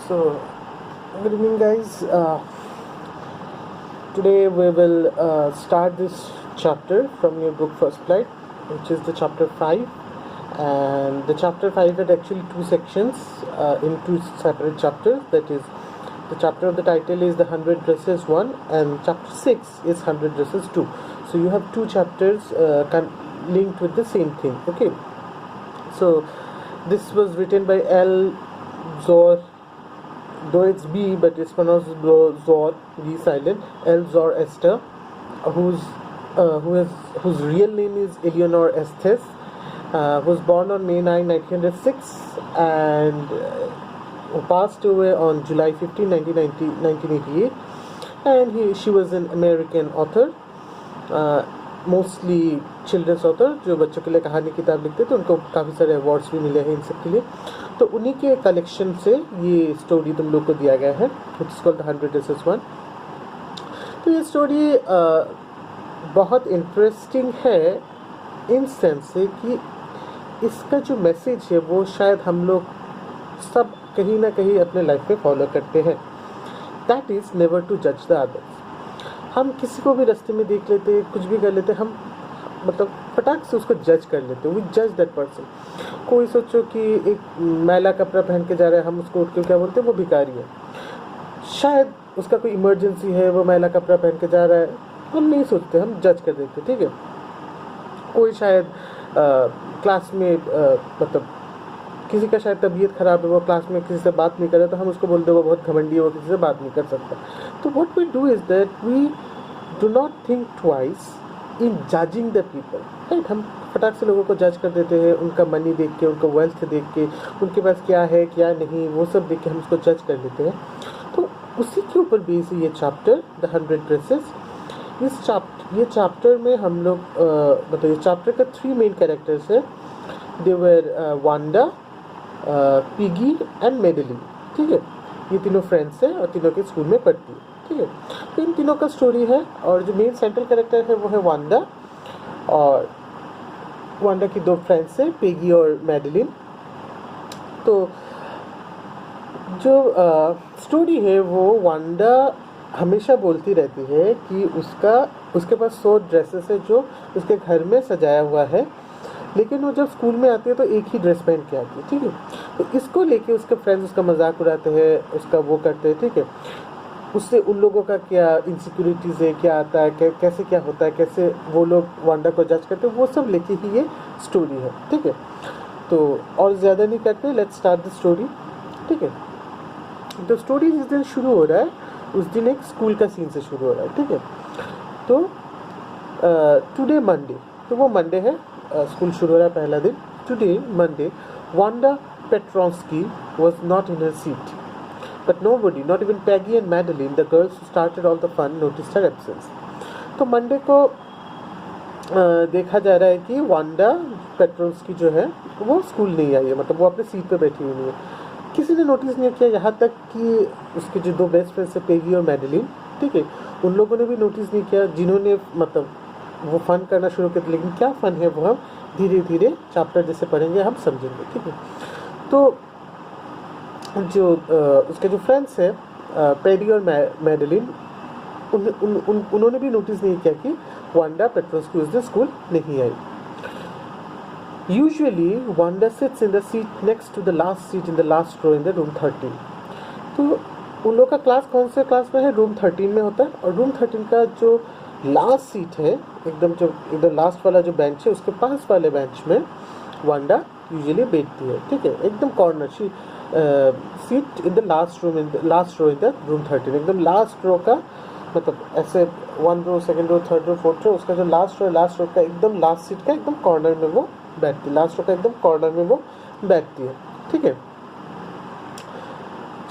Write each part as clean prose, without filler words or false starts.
So, good evening, guys. Today we will start this chapter from your book First Flight, which is the chapter 5. And the chapter 5 had actually two sections in two separate chapters. That is, the chapter of the title is the 100 Dresses 1, and chapter 6 is 100 Dresses 2. So, you have two chapters linked with the same thing. Okay. So, this was written by L. Zor, though it's B, but it's pronounced Zor, B silent. L. Zor Esther, whose real name is Eleanor Estes, was born on May 9, 1906, and who passed away on July 15, 1988. And she was an American author, mostly children's author, जो बच्चों के लिए कहानी किताब लिखते थे. उनको काफ़ी सारे अवार्ड्स भी मिले हैं इन सब के लिए. तो उन्हीं के कलेक्शन से ये स्टोरी तुम लोग को दिया गया है, which is called the 100 Dresses 1. तो ये स्टोरी बहुत इंटरेस्टिंग है इन सेंस से कि इसका जो मैसेज है वो शायद हम लोग सब कहीं ना कहीं अपने लाइफ में फॉलो करते हैं. दैट इज़ नेवर टू जज द अदर्स. हम किसी को भी रास्ते में देख लेते, कुछ भी कर लेते, हम मतलब फटाक से उसको जज कर लेते. वी जज दैट पर्सन. कोई सोचो कि एक मैला कपड़ा पहन के जा रहा है, हम उसको उठ के क्या बोलते हैं, वो भिखारी है. शायद उसका कोई इमरजेंसी है, वो मैला कपड़ा पहन के जा रहा है, हम नहीं सोचते, हम जज कर देते. ठीक है. कोई शायद क्लास में मतलब किसी का शायद तबीयत ख़राब है, वो क्लास में किसी से बात नहीं कर रहा, तो हम उसको बोलते हैं वो बहुत घमंडी है, वो किसी से बात नहीं कर सकता. तो what we do is that we do not think twice in judging the people. Right. हम फटाक से लोगों को जज कर देते हैं, उनका मनी देख के, उनका वेल्थ देख के, उनके पास क्या है क्या नहीं, वो सब देख के हम उसको जज कर लेते हैं. तो उसी के ऊपर बेस है ये चैप्टर द 100 Dresses. ये चैप्टर में हम लोग मतलब ये चैप्टर का 3 मेन कैरेक्टर्स है. दे वर वांडा, पिगी एंड मेडेलिन. ठीक है. ये तीनों फ्रेंड्स हैं और तीनों के स्कूल में पढ़ती है. ठीक है. तो इन तीनों का स्टोरी है, और जो मेन सेंट्रल कैरेक्टर है वो है वांडा, और वांडा की 2 फ्रेंड्स हैं, पिगी और मेडेलिन. तो जो स्टोरी है वो वांडा हमेशा बोलती रहती है कि उसके पास 100 ड्रेसेस है जो उसके घर में सजाया हुआ है, लेकिन वो जब स्कूल में आती है तो एक ही ड्रेस पहन के आती है. ठीक है. तो इसको लेके उसके फ्रेंड्स उसका मजाक उड़ाते हैं, उसका वो करते हैं. ठीक है. उससे उन लोगों का क्या इनसिक्योरिटीज़ है, क्या आता है, कैसे क्या होता है, कैसे वो लोग वांडा को जज करते हैं, वो सब लेके ही ये स्टोरी है. ठीक है. तो और ज़्यादा नहीं करते, लेट्स स्टार्ट द स्टोरी. ठीक है. तो स्टोरी जिस दिन शुरू हो रहा है उस दिन एक स्कूल का सीन से शुरू हो रहा है. ठीक है. तो टुडे मंडे, तो वो मंडे है, स्कूल शुरू हो रहा है पहला दिन. Today Monday, Wanda Petronski was not in her seat, but nobody, not even Peggy and Madeline, the girls who started all the fun, noticed her absence. तो मंडे को देखा जा रहा है कि वांडा पेट्रोंस्की जो है वो स्कूल नहीं आई है, मतलब वो अपने सीट पे बैठी हुई नहीं है. किसी ने नोटिस नहीं किया, यहाँ तक कि उसके जो 2 बेस्ट फ्रेंड्स है पेगी और मेडेलिन, ठीक है, उन लोगों ने भी नोटिस नहीं किया, जिन्होंने मतलब वो फ़न करना शुरू किया. लेकिन क्या फ़न है वो हम धीरे धीरे चैप्टर जैसे पढ़ेंगे हम समझेंगे. ठीक है. तो जो उसके जो फ्रेंड्स हैं पेडी और मेडेलिन, उन्होंने भी नोटिस नहीं किया कि वांडा पेट्रोंस्की उस दिन स्कूल नहीं आई. Usually Wanda sits in the seat next to the last seat in the last row in the room 13. तो उन लोग का क्लास कौन से क्लास में है, रूम 13 में होता है. और रूम 13 का जो लास्ट सीट है, एकदम लास्ट वाला जो बेंच है, उसके पास वाले बेंच में वांडा यूजुअली बैठती है. ठीक है. एकदम corner seat in the last row in the room 13. एकदम लास्ट रो का मतलब ऐसे 1 रो, 2nd रो, 3rd रो, 4th रो, उसका जो लास्ट रो का एकदम लास्ट सीट का एकदम कॉर्नर में वो बैठती है. लास्ट रो का एकदम कॉर्नर में वो बैठती है. ठीक है.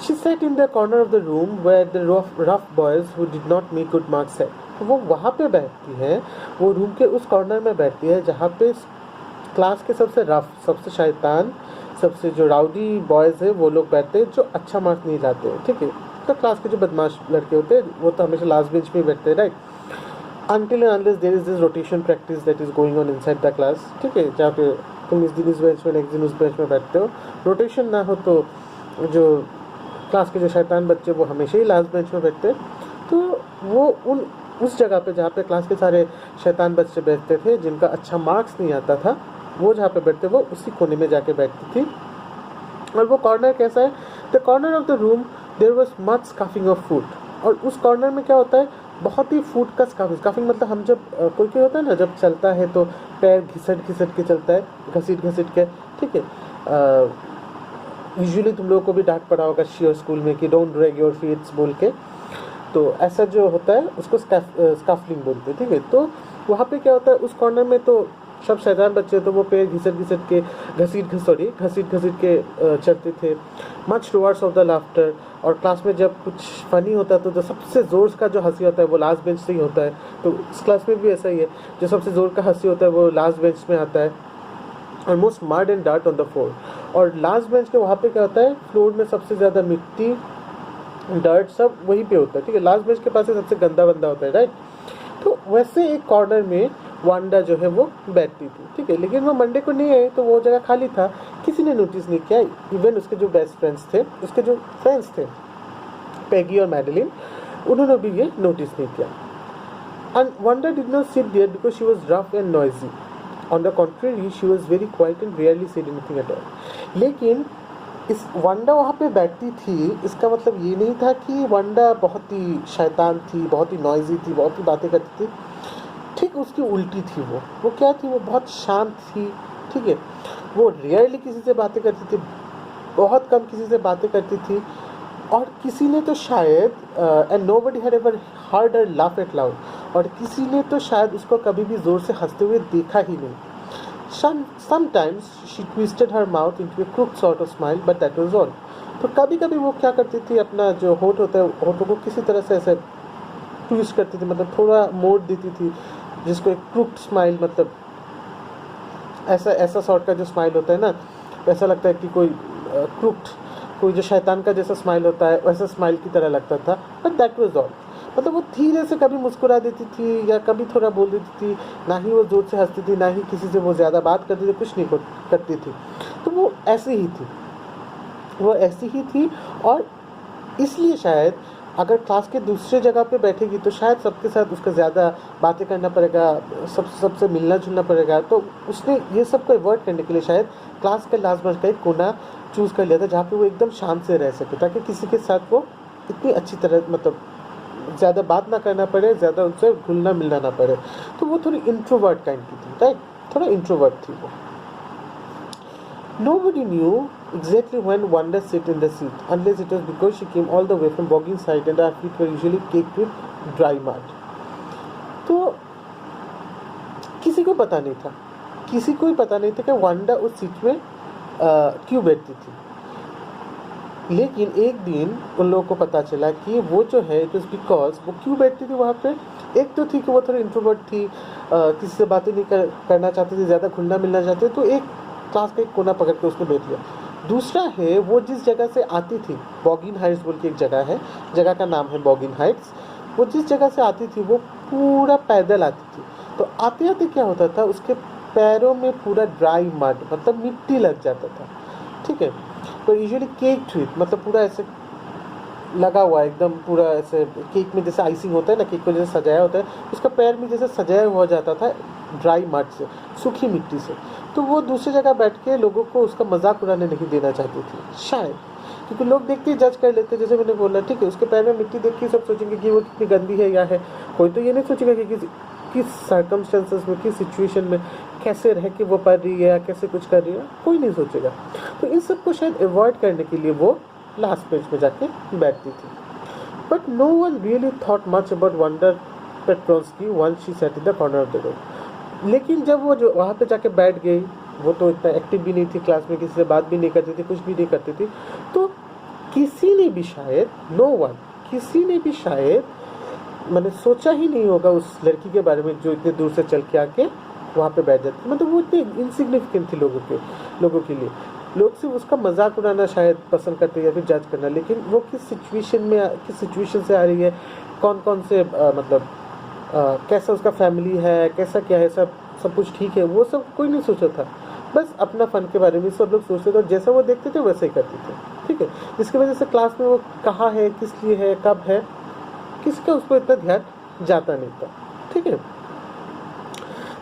She sat in the corner of the room where the rough boys who did not make good marks sat. तो वो वहाँ पे बैठती है, वो रूम के उस कॉर्नर में बैठती है जहाँ पे क्लास के सबसे रफ, सबसे शैतान, सबसे जो राउडी बॉयज़ है वो लोग बैठते हैं, जो अच्छा मार्क्स नहीं लाते हैं. ठीक है. तो क्लास के जो बदमाश लड़के होते हैं वो तो हमेशा लास्ट बेंच में बैठते हैं. Right. until and unless there is this rotation practice that is going on inside the class. ठीक है. जहाँ पे तुम इस दिन इस बेंच में, नेक्स्ट दिन उस बेंच में बैठते हो, रोटेशन ना हो तो जो क्लास के जो शैतान बच्चे वो हमेशा ही लास्ट बेंच में बैठते, तो वो उस जगह पे जहाँ पे क्लास के सारे शैतान बच्चे बैठते थे जिनका अच्छा मार्क्स नहीं आता था, वो जहाँ पे बैठते वो उसी कोने में जाके बैठती थी। और वो कॉर्नर कैसा है, the corner of the room there was much scuffing of food. और उस कॉर्नर में क्या होता है, बहुत ही फूड का स्कफिंग मतलब हम जब कोई कोई होता है ना, जब चलता है तो पैर घिसट घिसट के चलता है, घसीट घसीट के, ठीक है। यूजुअली तुम लोगों को भी डांट पड़ा होगा शियोर स्कूल में कि डोंट ड्रैग योर फीट्स बोल के, तो ऐसा जो होता है उसको स्कफलिंग बोलते हैं, ठीक है। तो वहाँ पे क्या होता है, उस कॉर्नर में तो सब शैतान बच्चे तो वो पैर घिसट घिसट के घसीट घसीट के चलते थे। Much towards of the laughter, और क्लास में जब कुछ फनी होता है तो सबसे ज़ोर का जो हंसी होता है वो लास्ट बेंच से ही होता है। तो इस क्लास में भी ऐसा ही है, जो सबसे ज़ोर का हंसी होता है वो लास्ट बेंच में आता है। और most mud and dart on the floor, और लास्ट बेंच के वहाँ पे क्या होता है, फ्लोर में सबसे ज़्यादा मिट्टी डर्ट सब वहीं पे होता है, ठीक है। लास्ट बेंच के पास सबसे गंदा बंदा होता है, राइट। तो वैसे एक कॉर्नर में वांडा जो है वो बैठती थी, ठीक है। लेकिन वो मंडे को नहीं आई तो वो जगह खाली था, किसी ने नोटिस नहीं किया। इवन उसके जो बेस्ट फ्रेंड्स थे, उसके जो फ्रेंड्स थे पैगी और मैडलिन, उन्होंने भी ये नोटिस नहीं किया। And Wanda did not sit there because she was rough and noisy, on the contrary she was very quiet and rarely said anything at all. लेकिन इस वांडा वहाँ पे बैठती थी, इसका मतलब ये नहीं था कि वांडा बहुत ही शैतान थी, बहुत ही नॉइजी थी, बहुत ही बातें करती थी। ठीक उसकी उल्टी थी। वो क्या थी, वो बहुत शांत थी, ठीक है। वो रेयरली किसी से बातें करती थी, बहुत कम किसी से बातें करती थी। और किसी ने तो शायद and nobody had ever heard her laugh at loud, और किसी ने तो शायद उसको कभी भी ज़ोर से हंसते हुए देखा ही नहीं। Sometimes she twisted her mouth into a crooked sort of smile, but that was all. तो कभी कभी वो क्या करती थी, अपना जो होठ होता है होठों को किसी तरह से ऐसे ट्विस्ट करती थी, मतलब थोड़ा मोड़ देती थी, जिसको एक क्रूक्ड स्माइल, मतलब ऐसा सॉर्ट का जो स्माइल होता है ना, ऐसा लगता है कि कोई क्रूक्ड, कोई जो शैतान का जैसा स्माइल होता है वैसा स्माइल की तरह लगता था। But that was all. मतलब वो धीरे से कभी मुस्कुरा देती थी या कभी थोड़ा बोल देती थी, ना ही वो जोर से हंसती थी, ना ही किसी से वो ज़्यादा बात करती थी, कुछ नहीं करती थी। तो वो ऐसी ही थी। और इसलिए शायद अगर क्लास के दूसरे जगह पे बैठेगी तो शायद सबके साथ उसका ज़्यादा बातें करना पड़ेगा, सबसे मिलना जुलना पड़ेगा। तो उसने ये सब को अवॉइड करने के लिए शायद क्लास के लास्ट बेंच का एक कोना चूज़ कर लिया था, जहाँ पे वो एकदम शांत से रह सके, ताकि किसी के साथ वो इतनी अच्छी तरह, मतलब ज़्यादा बात ना करना पड़े, ज़्यादा उनसे घुलना मिलना ना पड़े। तो वो थोड़ी इंट्रोवर्ट काइंड की थी, राइट, थोड़ा इंट्रोवर्ट थी वो। Nobody knew exactly when Wanda sit in the seat, unless it was because she came all the way from Boggin side and her feet were usually caked with dry mud. तो किसी को पता नहीं था कि Wanda उस seat में क्यों बैठती थी। लेकिन एक दिन उन लोगों को पता चला कि वो जो है इट वाज बिकॉज वो क्यों बैठती थी वहाँ पे। एक तो थी कि वो थोड़ी इंट्रोवर्ट थी, किसी से बातें नहीं करना चाहती थी, ज़्यादा घुलना मिलना चाहती थी, तो एक क्लास का एक कोना पकड़ के उसने बैठ लिया। दूसरा है वो जिस जगह से आती थी, बॉगिन हाइट्स बोल के एक जगह है, जगह का नाम है बॉगिन हाइट्स। वो जिस जगह से आती थी वो पूरा पैदल आती थी। तो आते आते क्या होता था, उसके पैरों में पूरा ड्राई मड, मतलब मिट्टी लग जाता था, ठीक है। तो यूजुअली केक ट्रीट, मतलब पूरा ऐसे लगा हुआ एकदम, पूरा ऐसे केक में जैसे आइसिंग होता है ना, केक को जैसे सजाया होता है, उसका पैर में जैसे सजाया हुआ जाता था ड्राई मड से, सूखी मिट्टी से। तो वो दूसरी जगह बैठ के लोगों को उसका मजाक उड़ाने नहीं देना चाहती थी शायद, क्योंकि लोग देखते ही जज कर लेते, जैसे मैंने बोला, ठीक है। उसके पैर में मिट्टी देख के सब सोचेंगे कि वो कितनी गंदी है या है। कोई तो ये नहीं सोचेगा कि किस सर्कमस्टेंसेस में, किस सिचुएशन में कैसे रह के वो पढ़ रही है या कैसे कुछ कर रही है, कोई नहीं सोचेगा। तो इन सब को शायद अवॉइड करने के लिए वो लास्ट पेज में जाके बैठती थी। But no one really thought much about Wanda Petronski once she sat in the corner of the room. लेकिन जब वो जो वहाँ पे जाके बैठ गई, वो तो इतना एक्टिव भी नहीं थी क्लास में, किसी से बात भी नहीं करती थी, कुछ भी नहीं करती थी। तो किसी ने भी शायद मैंने सोचा ही नहीं होगा उस लड़की के बारे में जो इतने दूर से चल के आके वहाँ पे बैठ जाती। मतलब वो इतनी इनसिग्निफिकेंट थी लोगों के लिए। लोग सिर्फ उसका मजाक उड़ाना शायद पसंद करते या फिर जज करना, लेकिन वो किस सिचुएशन से आ रही है, कौन से कैसा उसका फैमिली है, कैसा क्या है, सब कुछ ठीक है, वो सब कोई नहीं सोचा था। बस अपना फ़न के बारे में सब लोग सोचते थे और जैसा वो देखते थे वैसे ही करते थे, ठीक है। जिसकी वजह से क्लास में वो कहाँ है, किस लिए है, कब है, किसका उस पर इतना ध्यान जाता नहीं था, ठीक है।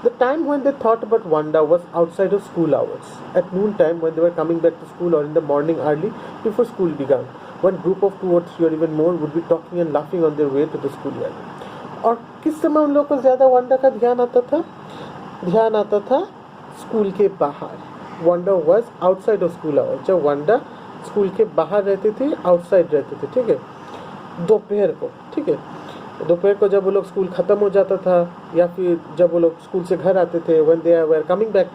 The time when they thought about Wanda was outside of school hours. At noon time, when they were coming back to school, or in the morning early before school began, one group of 2 or 3 or even more would be talking and laughing on their way to the schoolyard. और किस समय उन लोगों को ज़्यादा Wanda का ध्यान आता था? ध्यान आता था स्कूल के बाहर. Wanda was outside of school hour. जब वांडा स्कूल के बाहर रहते थे, आउटसाइड रहते थे, ठीक है, दोपहर को, ठीक है. दोपहर को जब वो लोग स्कूल ख़त्म हो जाता था या फिर जब वो लोग स्कूल से घर आते थे, when they were coming back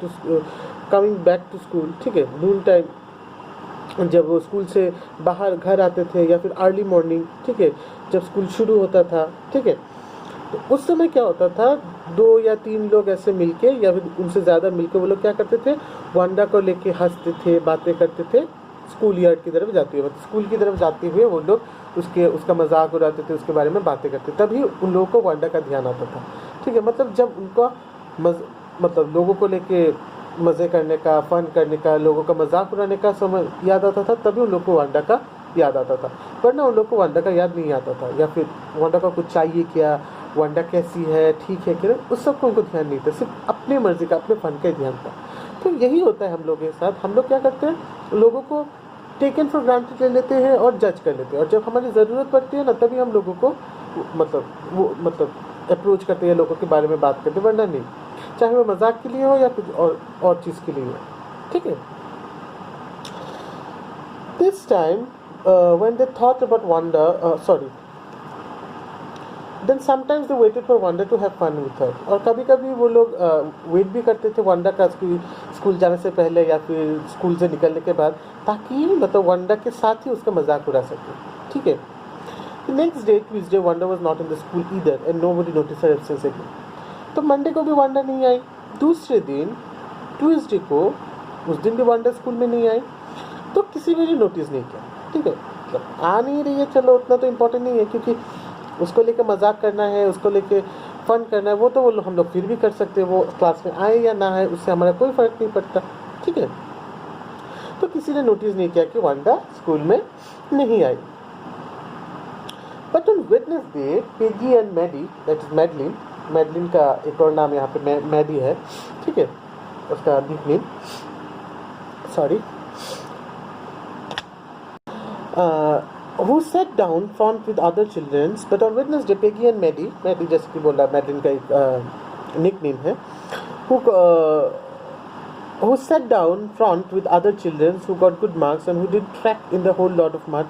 to school, ठीक है, नून टाइम जब वो स्कूल से बाहर घर आते थे या फिर अर्ली मॉर्निंग, ठीक है, जब स्कूल शुरू होता था, ठीक है, तो उस समय क्या होता था, 2 या 3 लोग ऐसे मिलके या फिर उनसे ज़्यादा मिलके वो लोग क्या करते थे, वांडा को लेके हंसते थे, बातें करते थे. स्कूल यार्ड की तरफ जाते हुए, मतलब स्कूल की तरफ जाते हुए वो लोग उसका मजाक उड़ाते थे, उसके बारे में बातें करते, तभी उन लोगों को वांडा का ध्यान आता था, ठीक है. मतलब जब उनका मतलब लोगों को लेके मज़े करने का, फ़न करने का, लोगों का मजाक उड़ाने का समय याद आता था, तभी उन लोग को वांडा का याद आता था. वरना उन लोग को वांडा का याद नहीं आता था, या फिर वांडा का कुछ चाहिए क्या, वांडा कैसी है, ठीक है क्या, उस सब को उनको ध्यान नहीं था, सिर्फ अपनी मर्जी का, अपने फ़न का ही ध्यान था. तो यही होता है हम लोगों के साथ. हम लोग क्या करते हैं, लोगों को टेकन फॉर ग्रांटेड ले लेते हैं और जज कर लेते हैं, और जब हमारी ज़रूरत पड़ती है ना, तभी हम लोगों को मतलब अप्रोच करते हैं, लोगों के बारे में बात करते हैं, वरना नहीं, चाहे वो मजाक के लिए हो या कुछ और चीज़ के लिए हो, ठीक है. This time when they thought about Wanda, then sometimes they waited for Wanda to have fun with her. और कभी कभी वो लोग वेट भी करते थे वांडा का स्कूल जाने से पहले या फिर स्कूल से निकलने के बाद, ताकि मतलब वांडा के साथ ही उसका मजाक उड़ा सके, ठीक है. The next day, Tuesday, Wanda was not in the school either, and nobody noticed her absence again. तो मंडे को भी वांडा नहीं आई. दूसरे दिन ट्यूसडे को, उस दिन भी वांडा स्कूल में नहीं आई, तो किसी ने भी नोटिस नहीं किया, ठीक है. मतलब आ नहीं रही है, चलो उतना तो इम्पोर्टेंट नहीं है, क्योंकि उसको लेके मजाक करना है, उसको लेके फ़न करना है, वो तो हम लोग फिर भी कर सकते हैं, वो क्लास में आए या ना आए, उससे हमारा कोई फ़र्क नहीं पड़ता, ठीक है. तो किसी ने नोटिस नहीं किया कि वांडा स्कूल में नहीं आई. But on Wednesday, Peggy and Maddie, that is Madeline का एक और नाम यहाँ पे मैडी है, ठीक है, उसका nickname, sorry, who sat down front with other children, but on Wednesday, Peggy and Maddie जैसे कि बोला, मैडलिन का एक निकनेम है, who sat down front with other children who got good marks and who did track in the whole lot of mud,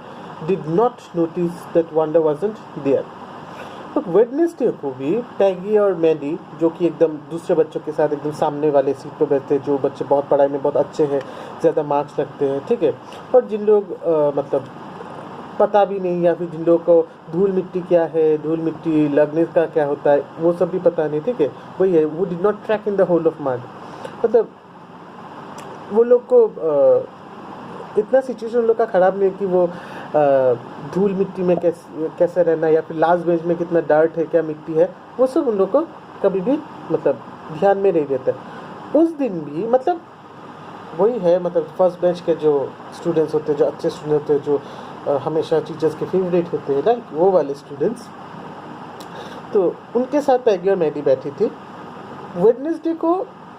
did not notice that Wanda wasn't there. तो Wednesday को भी पैगी और Maddie, जो कि एकदम दूसरे बच्चों के साथ एकदम सामने वाले सीट पर बैठते हैं, जो बच्चे बहुत पढ़ाई में बहुत अच्छे हैं, ज़्यादा मार्क्स रखते हैं, ठीक है, और जिन लोग मतलब पता भी नहीं, या फिर जिन लोगों को धूल मिट्टी क्या है, धूल मिट्टी लगने का क्या होता है, वो सब भी पता नहीं, ठीक है, वही है, वो did not track in the hole of mud. मतलब वो लोग को इतना सिचुएशन उन लोग का ख़राब नहीं है कि वो धूल मिट्टी में कैसे रहना, या फिर लास्ट बेंच में कितना डर्ट है, क्या मिट्टी है, वो सब उन लोग को कभी भी मतलब ध्यान में नहीं देता है. उस दिन भी मतलब वही है, मतलब फर्स्ट बेंच के जो स्टूडेंट्स होते हैं, जो अच्छे स्टूडेंट होते हैं, जो हमेशा टीचर्स के फेवरेट होते हैं, लाइक वो वाले स्टूडेंट्स, तो उनके साथ पैगी और मैडी बैठी थी. वेडनेसडे को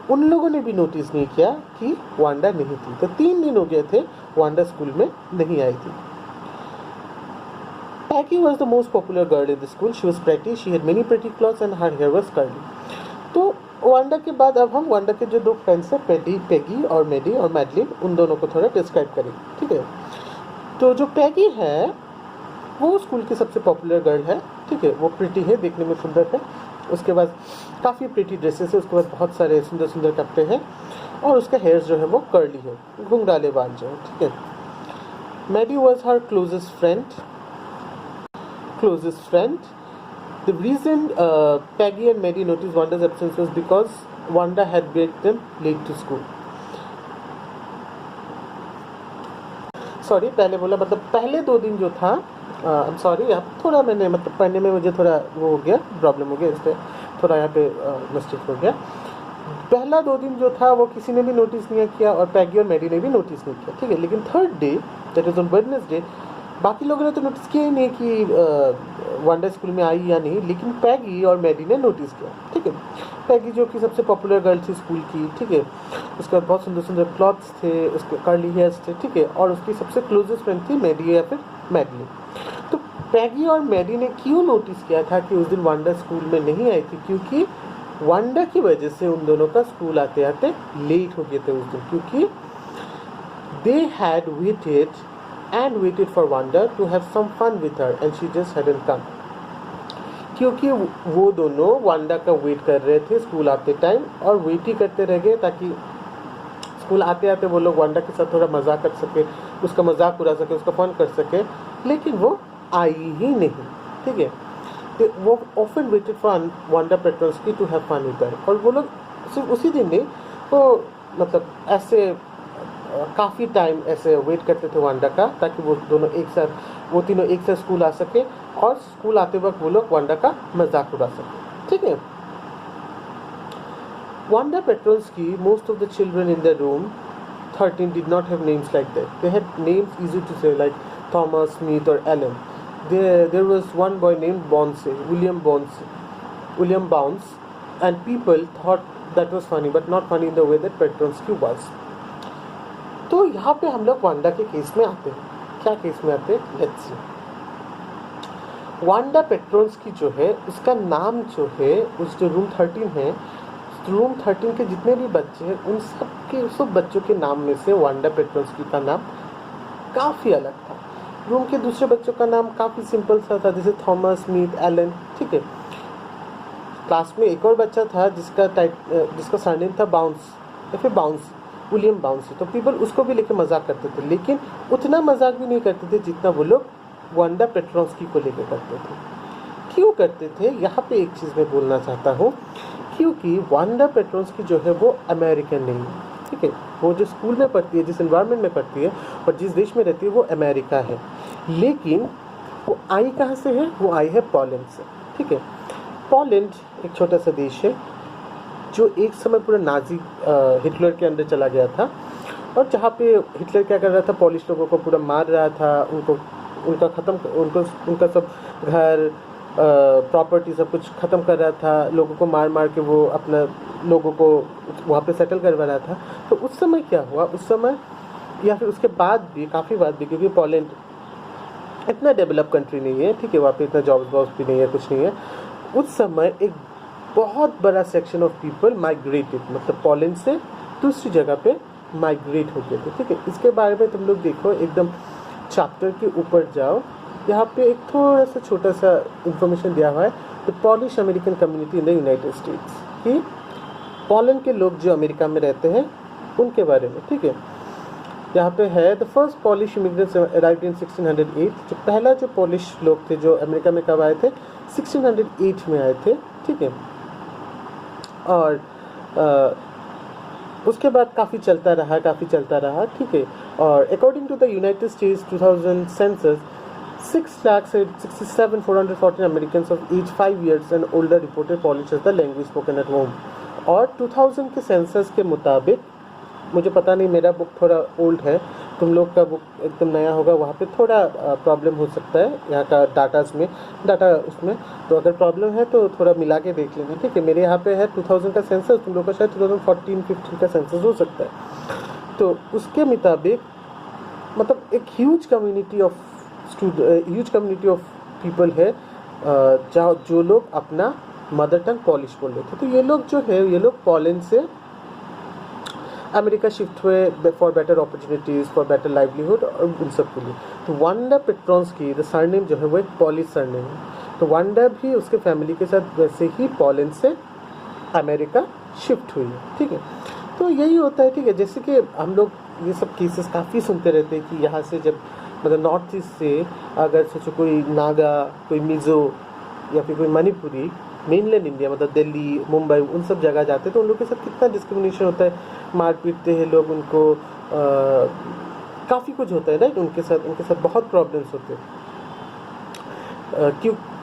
उन लोगों ने भी नोटिस नहीं किया कि वांडा नहीं थी. तो 3 दिन हो गए थे वांडा स्कूल में नहीं आई थी. Peggy was the most popular girl in the school. She was pretty. She had many pretty clothes and her hair was curly. तो वांडा के बाद अब हम वांडा के जो 2 फ्रेंड्स हैं, पैगी और मैडी और मैडलिन, उन दोनों को थोड़ा डिस्क्राइब करेंगे, ठीक है. तो जो पैगी है वो स्कूल की सबसे पॉपुलर गर्ल है, ठीक है, वो प्रिटी है, देखने में सुंदर है, उसके बाद काफ़ी प्रिटी ड्रेसेस है, उसके बाद बहुत सारे सुंदर सुंदर कपड़े हैं, और उसका हेयर जो है वो कर्ली है, घुंघराले बाल जो है, ठीक है. Maddie was her closest friend. The reason Peggy and Maddie noticed Wanda's absence was because Wanda had brought them late to school. Sorry, पहले बोला, मतलब पहले 2 दिन जो था, आई एम सॉरी, यहाँ पे थोड़ा मैंने मतलब पढ़ने में मुझे थोड़ा वो हो गया, प्रॉब्लम हो गया, इस पर थोड़ा यहाँ पे मिस्टेक हो गया. पहला 2 दिन जो था वो किसी ने भी नोटिस नहीं किया और पैगी और मैडी ने भी नोटिस नहीं किया, ठीक है। लेकिन third day, that is on Wednesday, बाकी लोगों ने तो नोटिस किया ही नहीं कि वांडा स्कूल में आई या नहीं, लेकिन पैगी और मैडी ने नोटिस किया, ठीक है। पैगी जो कि सबसे पॉपुलर गर्ल थी स्कूल की, ठीक है, उसके बाद बहुत सुंदर सुंदर क्लॉथ्स थे, उसके कर्ली हेयर्स थे, ठीक है, और उसकी सबसे क्लोजेस्ट फ्रेंड थी मैडी या फिर मैडली। तो पैगी और मैडी ने क्यों नोटिस किया था कि उस दिन वांडा स्कूल में नहीं आई थी? क्योंकि वांडा की वजह से उन दोनों का स्कूल आते आते लेट हो गए थे उस दिन, क्योंकि they had waited for Wanda to have some fun with her and she just hadn't come. क्योंकि वो दोनों वांडा का वेट कर रहे थे स्कूल आते टाइम, और वेट ही करते रह गए ताकि स्कूल आते आते वो लोग वांडा के साथ थोड़ा मजाक कर सके, उसका मजाक उड़ा सके, उसका फन कर सके, लेकिन वो आई ही नहीं, ठीक है। वो often waited for Wanda Petronski to have fun with her, और वो लोग सिर्फ उसी दिन नहीं, वो मतलब ऐसे काफ़ी टाइम ऐसे वेट करते थे वांडा का, ताकि वो तीनों एक साथ स्कूल आ सके, और स्कूल आते वक्त वो लोग वांडा का मजाक उड़ा सके, ठीक है। Wanda Petronski, most of the children in the room 13 did not have names like that. They had names easy to say, like Thomas, Smith or Alan. There was one boy named William Bounce, and people thought that was funny, but not funny in the way that Petronsky was. तो यहाँ पे हम लोग Wanda के case में आते हैं। क्या केस में आते हैं? Let's see. वांडा पेट्रोन्स्की जो है, उसका नाम जो है, उस जो रूम 13 है, रूम 13 के जितने भी बच्चे हैं उन सब बच्चों के नाम में से वांडा पेट्रोन्स्की का नाम काफ़ी अलग था। रूम के दूसरे बच्चों का नाम काफ़ी सिंपल सा था, जैसे थॉमस, स्मिथ, एलन, ठीक है। क्लास में एक और बच्चा था जिसका सरनेम था बाउंस या फिर विलियम बाउंसी। तो पीपल उसको भी लेके मजाक करते थे, लेकिन उतना मजाक भी नहीं करते थे जितना वो लोग वांडा पेट्रोन्स्की को लेके करते थे। क्यों करते थे? यहाँ पे एक चीज़ मैं बोलना चाहता हूँ, क्योंकि वांडा पेट्रोन्स्की जो है वो अमेरिकन नहीं है, ठीक है। वो जो स्कूल में पढ़ती है, जिस एनवायरनमेंट में पढ़ती है और जिस देश में रहती है, वो अमेरिका है, लेकिन वो आई कहाँ से है? वो आई है पोलैंड से, ठीक है। पोलैंड एक छोटा सा देश है जो एक समय पूरा नाजी हिटलर के अंदर चला गया था, और जहाँ पे हिटलर क्या कर रहा था, पॉलिश लोगों को पूरा मार रहा था, उनका सब घर प्रॉपर्टी सब कुछ ख़त्म कर रहा था, लोगों को मार के वो अपना लोगों को वहाँ पे सेटल करवा रहा था। तो उस समय क्या हुआ, उस समय या फिर उसके बाद भी, काफ़ी बाद भी, क्योंकि पोलैंड इतना डेवलप कंट्री नहीं है, ठीक है, वहाँ पे इतना जॉब्स भी नहीं है, कुछ नहीं है। उस समय एक बहुत बड़ा सेक्शन ऑफ पीपल माइग्रेटेड, मतलब पोलैंड से दूसरी जगह पे माइग्रेट हो गए थे, ठीक है। इसके बारे में तुम लोग देखो, एकदम चैप्टर के ऊपर जाओ, यहाँ पे एक थोड़ा सा छोटा सा इंफॉर्मेशन दिया हुआ है, the polish American community in the United states, कि पोलैंड के लोग जो अमेरिका में रहते हैं उनके बारे में, ठीक है। यहाँ पे है, the first polish immigrants arrived in 1608, जो पहला जो पॉलिश लोग थे जो अमेरिका में कब आए थे, 1608 में आए थे, ठीक है। और उसके बाद काफ़ी चलता रहा, ठीक है। और according to the United States 2000 census, 6,67,414 Americans of age 5 years and older reported Polish as the language spoken at home. और 2000 के सेंसस के मुताबिक, मुझे पता नहीं, मेरा बुक थोड़ा ओल्ड है, तुम लोग का बुक एकदम नया होगा, वहाँ पे थोड़ा प्रॉब्लम हो सकता है यहाँ का डाटा उसमें, तो अगर प्रॉब्लम है तो थोड़ा मिला के देख लेना, ठीक है। मेरे यहाँ पे है 2000 का सेंसस, तुम लोग का शायद 2014-15 का सेंसस हो सकता है। तो उसके मुताबिक मतलब एक ह्यूज कम्युनिटी ऑफ पीपल है जो लोग अपना मदर टंग पॉलिश बोल रहे थे। तो ये लोग पोलैंड से अमेरिका शिफ्ट हुए for better opportunities, for better livelihood और उन सब के लिए। तो वांडा पेट्रोन्स्की द सरनेम जो है वो एक पॉलिश सरनेम है, तो वांडा भी उसके फैमिली के साथ वैसे ही पोलैंड से अमेरिका शिफ्ट हुई है, ठीक है। तो यही होता है, ठीक है। जैसे कि हम लोग ये सब केसेस काफ़ी सुनते रहते हैं कि यहाँ से जब मतलब नॉर्थ ईस्ट से अगर सोचो कोई नागा, कोई मिज़ो या फिर कोई मणिपुरी मेनलैंड इंडिया मतलब दिल्ली, मुंबई, उन सब जगह जाते हैं तो उन लोग के साथ कितना डिस्क्रिमिनेशन होता है, मार पीटते हैं लोग उनको, काफ़ी कुछ होता है, राइट। उनके साथ बहुत प्रॉब्लम्स होते हैं।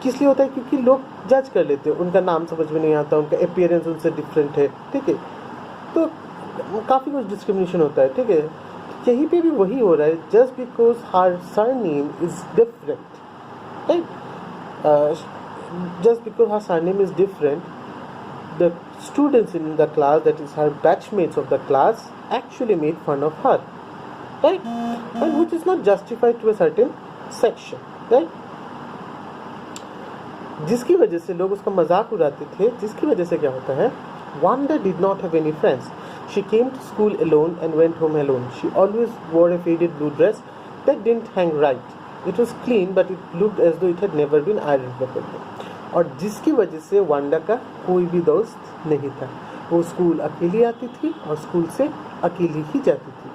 किस लिए होता है? क्योंकि लोग जज कर लेते हैं, उनका नाम समझ में नहीं आता, उनका अपीयरेंस उनसे डिफरेंट है, ठीक है। तो काफ़ी कुछ डिस्क्रिमिनेशन होता है, ठीक है। यहीं पे भी वही हो रहा है, just because her surname is different, right, just because her surname is different, the students in the class, that is her batchmates of the class, actually made fun of her, right, and which is not justified to a certain section, right, जिसकी वजह से लोग उसका मजाक उड़ाते थे, जिसकी वजह से क्या होता है, Wanda did not have any friends. She came to school alone and went home alone. She always wore a faded blue dress that didn't hang right. It was clean, but it looked as though it had never been ironed properly. और जिसकी वजह से Wanda का कोई भी दोस्त नहीं था। वो स्कूल अकेली आती थी और स्कूल से अकेली ही जाती थी,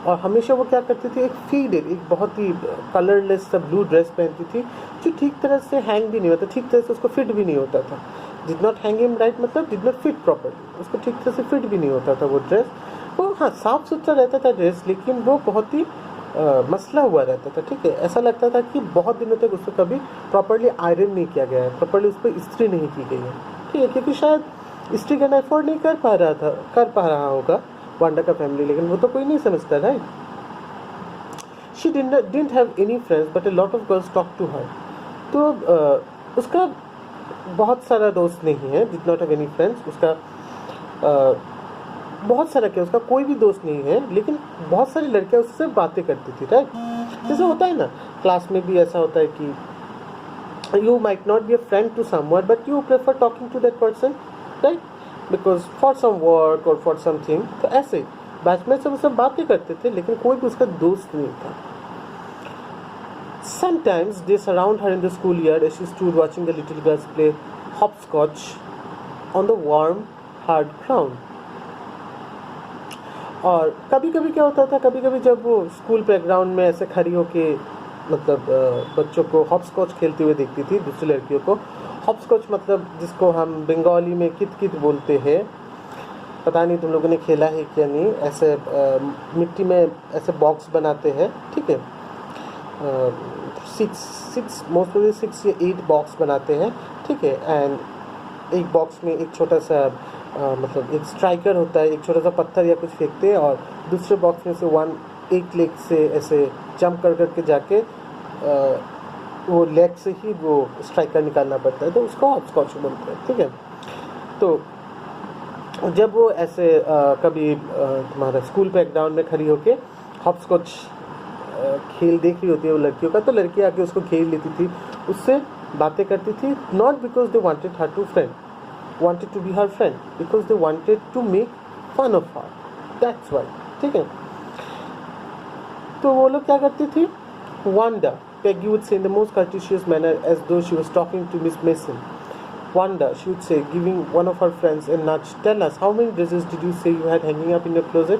और हमेशा वो क्या करती थी, एक फीडेड, एक बहुत ही कलरलेस सा ब्लू ड्रेस पहनती थी, जो ठीक तरह से हैंग भी नहीं होता, ठीक तरह से उसको फिट भी नहीं होता था। Did not hang him right मतलब डिड नॉट फिट प्रॉपर्ली, उसको ठीक तरह से फिट भी नहीं होता था वो ड्रेस। वो हाँ साफ सुथरा रहता था ड्रेस, लेकिन वो बहुत ही मसला हुआ रहता था, ठीक है। ऐसा लगता था कि बहुत दिनों तक उसको कभी प्रॉपर्ली आयरन नहीं किया गया है, प्रॉपर्ली उस पर इस्त्री नहीं की गई है, ठीक है, क्योंकि शायद इस्त्री करना अफोर्ड नहीं कर पा रहा होगा वांडा का फैमिली, लेकिन वो तो कोई नहीं समझता, right. She didn't have any friends but a lot of girls talked to her. तो उसका बहुत सारा दोस्त नहीं है, did not have any friends, उसका बहुत सारा क्या, उसका कोई भी दोस्त नहीं है, लेकिन बहुत सारी लड़कियां उससे बातें करती थी, राइट। जैसे होता है ना क्लास में भी ऐसा होता है कि you might not be a friend to someone but you prefer talking to that person, right, because for some work और फॉर समथिंग। तो ऐसे बैचमेट से वो सब बातें करते थे, लेकिन कोई भी उसका दोस्त नहीं था। Sometimes they surround her in the schoolyard as she stood watching the little girls play hopscotch on the warm, hard ground. और कभी कभी क्या होता था, कभी कभी जब वो स्कूल प्लेग्राउंड में ऐसे खड़ी होके मतलब बच्चों को हॉपस्कॉच खेलते हुए देखती थी, दूसरी लड़कियों को। हॉपस्कॉच मतलब जिसको हम बंगाली में कित कित बोलते हैं, पता नहीं तुम लोगों ने खेला है क्या नहीं। ऐसे मिट्टी में ऐसे बॉक्स बनाते हैं, ठीक है, 6 या 8 बॉक्स बनाते हैं, ठीक है, एंड एक बॉक्स में एक छोटा सा मतलब एक स्ट्राइकर होता है, एक छोटा सा पत्थर या कुछ फेंकते हैं, और दूसरे बॉक्स में से एक लेग से ऐसे जंप कर करके जाके वो लेग से ही वो स्ट्राइकर निकालना पड़ता है, तो उसको हॉपस्कॉच बोलते हैं, ठीक है। तो जब वो ऐसे कभी तुम्हारा स्कूल बैकग्राउंड में खड़ी होके हॉपस्कॉच खेल देख रही होती है वो लड़कियों का, तो लड़की आके उसको खेल लेती थी, उससे बातें करती थी, not because they wanted to be her friend, because they wanted to make fun of her, that's why, ठीक है। तो वो लोग क्या करती थी, Wanda, Peggy would say in the most courteous manner as though she was talking to Miss Mason. Wanda, she would say, giving one of her friends a nudge, tell us, how many dresses did you say you had hanging up in your closet?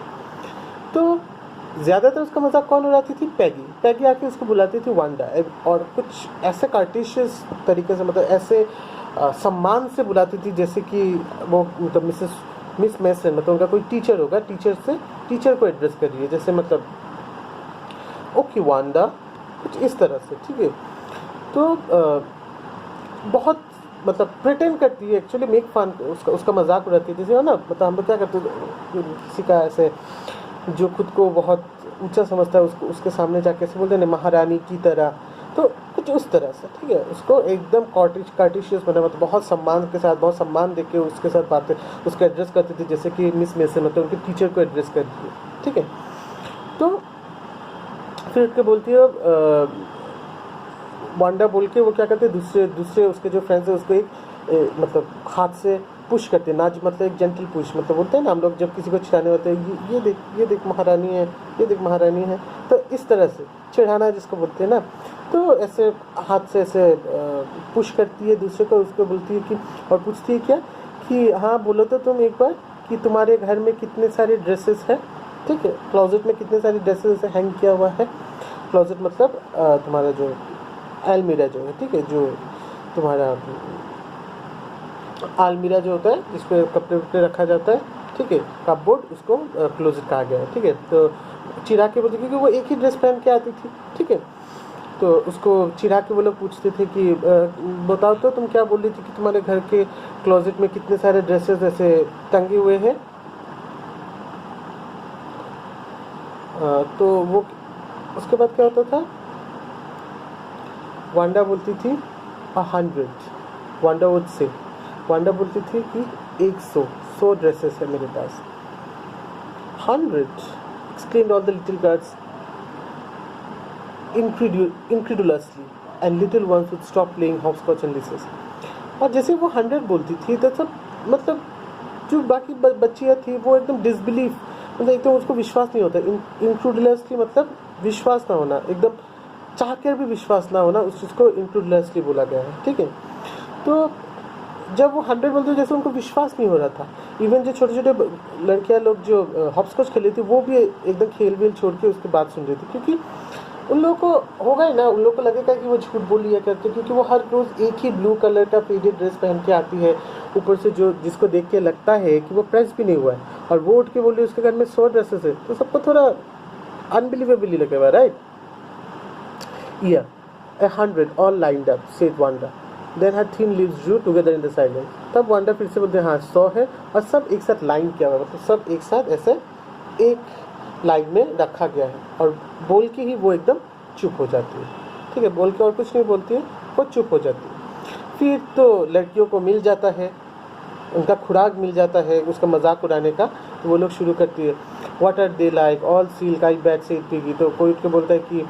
तो ज़्यादातर उसका मजाक कौन उड़ाती थी, पैगी आके उसको बुलाती थी वांडा, और कुछ ऐसे कार्टिशियस तरीके से, मतलब ऐसे सम्मान से बुलाती थी, जैसे कि वो मतलब मिस मेसन, मतलब उनका कोई टीचर होगा, टीचर को एड्रेस कर रही है, जैसे मतलब ओके वांडा, कुछ इस तरह से, ठीक है। तो बहुत मतलब प्रिटेंड करती है, एक्चुअली मेक फन, उसका मजाक उड़ाती है, जैसे हो ना, मतलब हम लोग क्या करते हैं, किसी का ऐसे जो खुद को बहुत ऊंचा समझता है उसके सामने जाके ऐसे बोलते हैं महारानी की तरह, तो कुछ उस तरह से, ठीक है। उसको एकदम कार्टिशियस बना, मतलब बहुत सम्मान के साथ, बहुत सम्मान देके उसके साथ बातें, उसको एड्रेस करती थी, जैसे कि मिस मेसन, मतलब उनके टीचर को एड्रेस करती है, ठीक है। तो फिर उसके बोलती है वांडा बोल के वो क्या करते हैं, दूसरे उसके जो फ्रेंड्स हैं उसको एक मतलब हाथ से पुश करते हैं, नाज मतलब एक जेंटल पुश, मतलब बोलते हैं ना हम लोग जब किसी को चिढ़ाने होते हैं, ये देख महारानी है, ये देख महारानी है, तो इस तरह से चिढ़ाना जिसको बोलते हैं ना, तो ऐसे हाथ से ऐसे पुश करती है दूसरे को, उसको बोलती है कि, और पूछती है क्या कि हाँ बोलो तो तुम एक बार कि तुम्हारे घर में कितने सारे ड्रेसेस हैं, ठीक है, क्लोजेट में कितने सारे ड्रेसेस हैंग किया हुआ है। क्लोजेट मतलब तुम्हारा जो अलमीरा जो है, ठीक है, जो तुम्हारा अलमीरा जो होता है जिसपे कपड़े वपड़े रखा जाता है, ठीक है, कपबोर्ड, उसको क्लोजेट कहा गया है, ठीक है। तो चिढ़ा के बोलते, क्योंकि वो एक ही ड्रेस पहन के आती थी, ठीक है, तो उसको चिढ़ा के वो लोग पूछते थे कि बताओ तो तुम क्या बोल रही थी कि तुम्हारे घर के क्लोजेट में कितने सारे ड्रेसेस ऐसे टंगे हुए हैं, तो वो उसके बाद क्या होता था, वांडा बोलती थी 100, वांडा वुड से, वांडा बोलती थी कि 100 ड्रेसेस है मेरे पास। 100 exclaimed all the little girls incredulously, and little ones would stop playing hopscotch and recess. और जैसे वो 100 बोलती थी तो सब मतलब जो बाकी बच्चियाँ थी वो एकदम डिसबिलीफ, मतलब एकदम उसको विश्वास नहीं होता। इंक्रेडुलसली मतलब विश्वास ना होना, एकदम चाह कर भी विश्वास ना होना, उस चीज़ को इंक्रेडुलसली बोला गया है, ठीक है। तो जब वो 100 बोलते जैसे उनको विश्वास नहीं हो रहा था। इवन जो छोटे छोटे लड़कियां लोग जो हॉपस्कॉच खेली थी वो भी एकदम खेल वेल छोड़ के उसकी बात सुन रही थी, क्योंकि उन लोगों को होगा ही ना, उन लोगों को लगेगा कि वो झूठ बोल लिया करते, क्योंकि वो हर रोज़ एक ही ब्लू कलर का फेडेड ड्रेस पहन के आती है, ऊपर से जो जिसको देख के लगता है कि वो प्रेस भी नहीं हुआ है, और वो उठ के बोल रही है उसके घर में 100 ड्रेसेस है, तो सबको थोड़ा अनबिलीवेबली लगेगा, राइट। या 100 all lined up, said Wanda. Then her thin lips drew together in the silence. तब वांडा फिर से बोलते हैं हाँ 100 है, और सब एक साथ लाइन किया हुआ है, मतलब सब एक साथ ऐसे एक लाइन में रखा गया है, और बोल के ही वो एकदम चुप हो जाती है, ठीक है, बोल के और कुछ नहीं बोलती है, वो चुप हो जाती है। फिर तो लड़कियों को मिल जाता है, उनका खुराक मिल जाता है उसका मजाक उड़ाने का, तो वो लोग शुरू करती है what are they like all silk I bet say Peggy. तो कोई उठ के बोलता है कि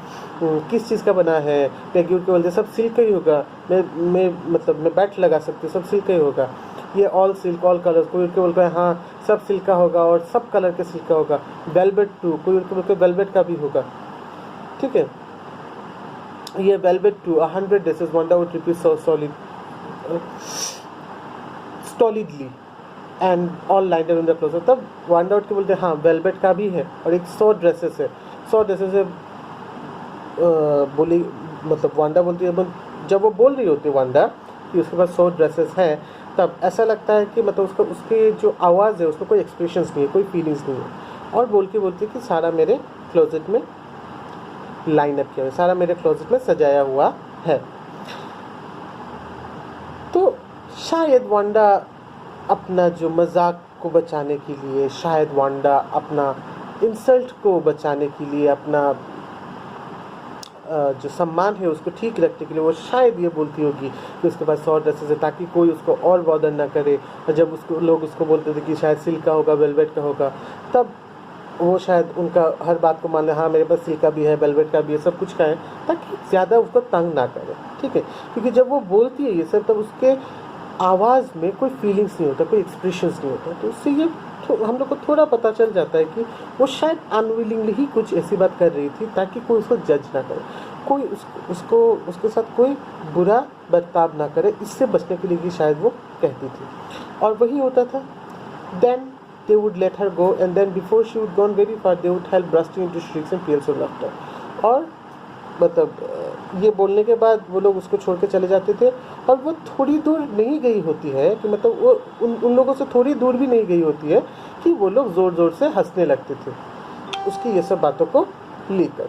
किस चीज़ का बना है, पैगी उठ के बोलते हैं सब सिल्क का ही होगा, मैं बैट लगा सकती हूँ, सब सिल्क का ही होगा, ये ऑल सिल्क ऑल कलर्स। कोई उठ के बोलता है हाँ सब सिल्क का होगा और सब कलर के सिल्क का होगा। वेलवेट टू, कोई उठ के बोलते हैं वेलवेट का भी होगा, ठीक है, ये velvet too 100 dresses Wanda would repeat so stolidly and all lined up in the closet। तब वांडा उठ के बोलते हैं हाँ वेलवेट का भी है और एक 100 ड्रेसेस है, 100 ड्रेसेस है। बोली मतलब वांडा बोलती है, जब वो बोल रही होती है वांडा कि उसके पास 100 ड्रेसेस हैं, तब ऐसा लगता है कि मतलब उसका उसके जो आवाज़ है उसमें कोई एक्सप्रेशंस नहीं है, कोई फीलिंग्स नहीं है, और बोल के बोलती है कि सारा मेरे क्लोजेट में लाइन अप किया है, सारा मेरे क्लोजेट में सजाया हुआ है। तो शायद वांडा अपना जो मजाक को बचाने के लिए, शायद वांडा अपना इंसल्ट को बचाने के लिए, अपना जो सम्मान है उसको ठीक रखने के लिए वो शायद ये बोलती होगी कि उसके पास 100 ड्रेसेस है, ताकि कोई उसको और बॉदर ना करे। और जब उसको लोग उसको बोलते थे कि शायद सिल्क का होगा, वेलवेट का होगा, तब वो शायद उनका हर बात को मान ले, हाँ मेरे पास सिल्क का भी है, वेलवेट का भी है, सब कुछ का है, ताकि ज़्यादा उसको तंग ना करे, ठीक है। क्योंकि जब वो बोलती है ये सब, तब उसके आवाज़ में कोई फीलिंग्स नहीं होता, कोई एक्सप्रेशंस नहीं होता, तो उससे ये हम लोग को थोड़ा पता चल जाता है कि वो शायद अनविलिंगली ही कुछ ऐसी बात कर रही थी ताकि कोई उसको जज ना करे, कोई उसको उसके साथ कोई बुरा बर्ताव ना करे, इससे बचने के लिए भी शायद वो कहती थी। और वही होता था। Then they would let her go, and then before she would gone very far they would help bursting into shrieks and peals of laughter। और मतलब ये बोलने के बाद वो लोग उसको छोड़ के चले जाते थे, और वो थोड़ी दूर नहीं गई होती है कि मतलब वो उन लोगों से थोड़ी दूर भी नहीं गई होती है कि वो लोग ज़ोर ज़ोर से हंसने लगते थे उसकी ये सब बातों को लेकर,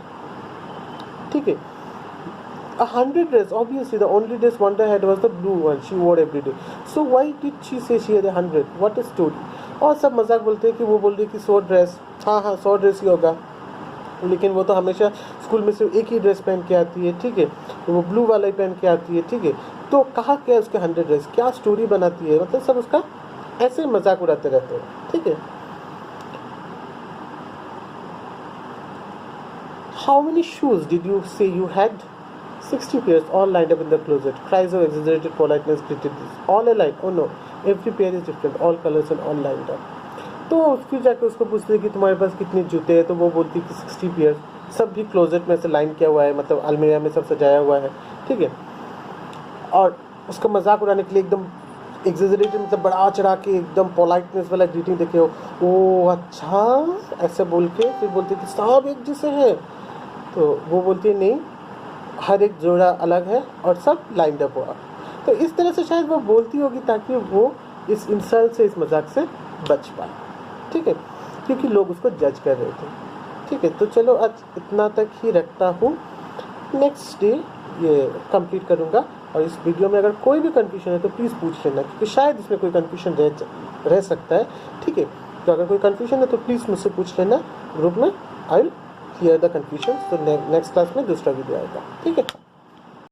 ठीक है। 100 dress, obviously the only dress Wanda had was the blue one she wore every day, so why did she say she had 100? What a story। और सब मजाक बोलते हैं कि वो बोल रही कि 100 ड्रेस, हाँ 100 ड्रेस ही होगा, लेकिन वो तो हमेशा स्कूल में सिर्फ एक ही ड्रेस पहन के आती है, ठीक है, तो वो ब्लू वाला ही पहन के आती है, ठीक है, तो कहा क्या उसके 100 ड्रेस, क्या स्टोरी बनाती है, मतलब सब उसका ऐसे मजाक उड़ाते रहते हैं, ठीक है। How many shoes did you say you had? 60 pairs, all lined up in the closet. Cries of exaggerated politeness greeted this. All alike. Oh no, every pair is different. All colors and all lined up. तो फिर जाके उसको पूछते कि तुम्हारे पास कितने जूते हैं, तो वो बोलती कि 60 पेयर, सब भी क्लोजेट में से लाइन किया हुआ है, मतलब अलमीरा में सब सजाया हुआ है, ठीक है। और उसका मजाक उड़ाने के लिए एकदम एग्जेजरेटेड, मतलब बढ़ा चढ़ा के एकदम पोलाइटनेस वाला ग्रीटिंग देखे हो, ओ अच्छा ऐसे बोल के फिर बोलते कि सब एक जैसे हैं, तो वो बोलती है नहीं, हर एक जोड़ा अलग है और सब लाइंड अप हुआ। तो इस तरह से शायद वो बोलती होगी ताकि वो इस इंसल्ट से, इस मजाक से बच पाए, ठीक है, क्योंकि लोग उसको जज कर रहे थे, ठीक है। तो चलो आज इतना तक ही रखता हूँ, नेक्स्ट डे ये कंप्लीट करूँगा। और इस वीडियो में अगर कोई भी कन्फ्यूजन है तो प्लीज़ पूछ लेना, क्योंकि शायद इसमें कोई कन्फ्यूजन रह सकता है, ठीक है। तो अगर कोई कन्फ्यूजन है तो प्लीज़ मुझसे पूछ लेना ग्रुप में, I will clear the confusion. तो नेक्स्ट क्लास में दूसरा वीडियो आएगा, ठीक है।